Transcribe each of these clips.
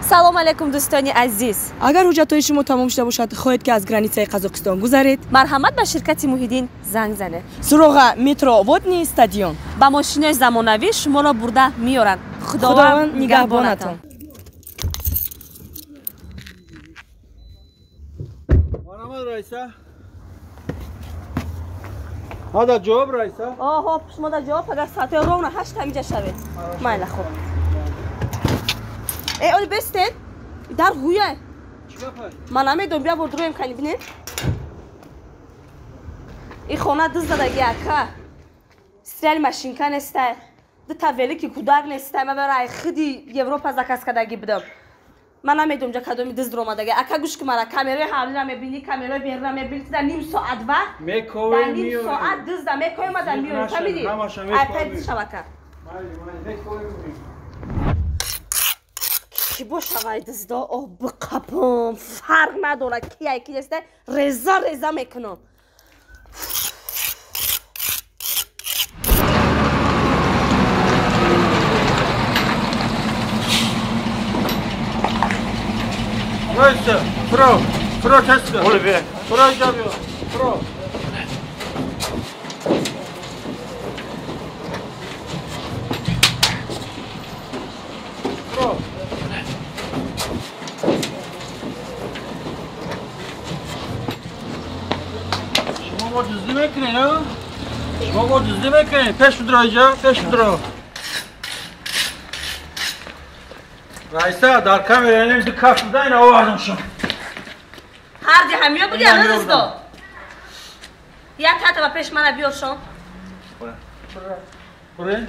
салом алейкум дӯстони азиз. агар ҳуҷҷатҳои шумо тамом шуда бошад хоҳед ки аз границаи қазоқистон гузаред, марҳамат ба ширкати Муҳиддин занг занед. суроға метро водни стадион ба мошинои замонавӣ шуморо бурда миёранд. худованд нигаҳбонатон. марҳамат раиса. ҳада ҷавоб раиса. оҳо шумода ҷавоб агар саъати ровна 8 ҳамиҷа шавед. майла хуб. оли бестед. дар ҳуя. ман намедонам бия бурдуроем кани бинед. ин хона дӯст задаги ака. стреляли машинка нестай. Та велики кудак нестай. Ма барай хиди Европа заказ кадаги будам. Ман намедонам ҷа кадоми дӯст ромадаги. Ака гӯш ки мара камераи ҳавлира мебини, камераи берра мебини. Дар ним соат вақт. Мековем ним соат дӯст да мекоем ма дар миёрем. Фаҳмиди? Айпад шабака. Ки бошавай дӯздо об биқапам. Фарқ надорад ки яки нестай. Реза мекунам. Raisa, Fro testa. Oliver. Fro Javio. Fro. شما با دزدی میکنین ها؟ شما با دزدی میکنین؟ پیش بدرو اینجا، پیش بدرو. رئیسا در کامرا اینو دو کف بدین آوردم شما. هر دی همیا بودی الان دزدو. یا تا با پیش من بیار شما. برین.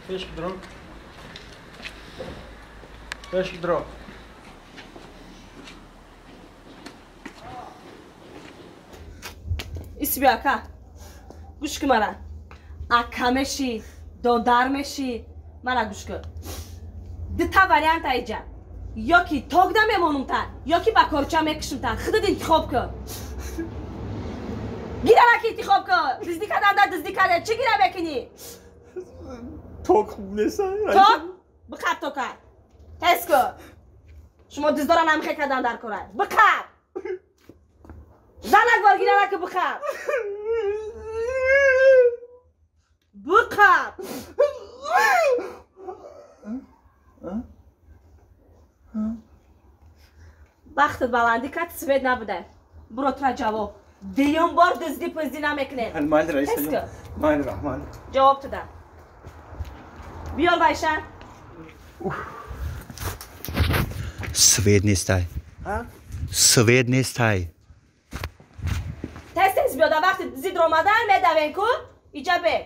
پیش بدرو. پیش بدرو. اسمی اکا گوش که مرا اکا میشی دودار میشی مرا گوش که تا وریانت ایجا یا کی توگ نمیمونم تا یا کی با کارچا میکشم تا خودت انتخاب کن گیره کی انتخاب کن دزدی کردن چی گیره بکنی توک نیست توک بخط توکر تست کن شما دزدارا نمیخوای کردن در کاره بخط زنک بارگیره که بخط بخط وقت بلندی که سوید نبوده برو تو جواب دیون بار دزدی پزدی نمیکنه من رئیس من رحمان جواب تو دم بیار بایشن سوید نیستای سوید نیستای تست بیاد وقتی زید رمضان میدوین کو ایجا به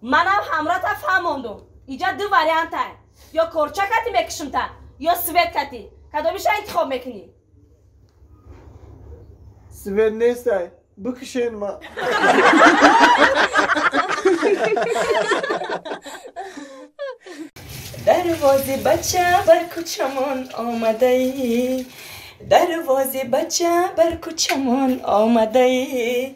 منم همراه تا فهموندم ایجا دو واریانت هست یا کورچا کتی میکشم تا یا سوید کتی کدومیش انتخاب میکنی سوید نیستای بکشین ما دروازه بچه بر کوچمون آمده ای دروازه بچه بر کوچمون آمده ای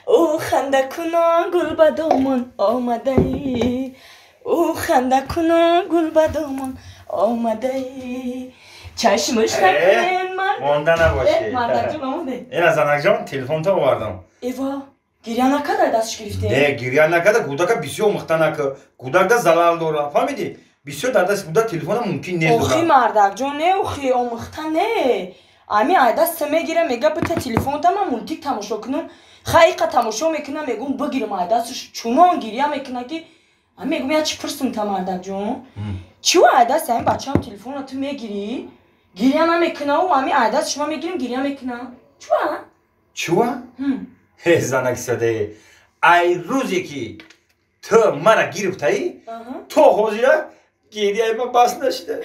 او خنده کنا گل به دامن آمده ای او خنده کنا گل به دامن آمده ای چشمش نکنین مانده نباشی مردک جون آمده این از زنک جان تلفن تا آوردم ایوا گریه نکده دستش گرفته نه گریه نکده کودک بسیار مختنک کودک ده زلال دوره فهمیدی بسیار در دست کودک تلفن ممکن نیست اوخی مردک جون نه اوخی آمختن نه امی عادت سمه گیره میگه بته تلفن تا من مونتیک تماشا کنم خیقه تماشا میکنم میگم بگیرم عادتش چونان گریه میکنه که امی میگم یا چی پرسم تا مردک جون چیو عادت این بچه هم تلفن رو تو میگیری گریه نمیکنه و امی عادت شما میگیریم گریه میکنه چوه؟ هی زنک سده ای روزی که تو منو گرفتایی تو حاضره گریه ما بس نشده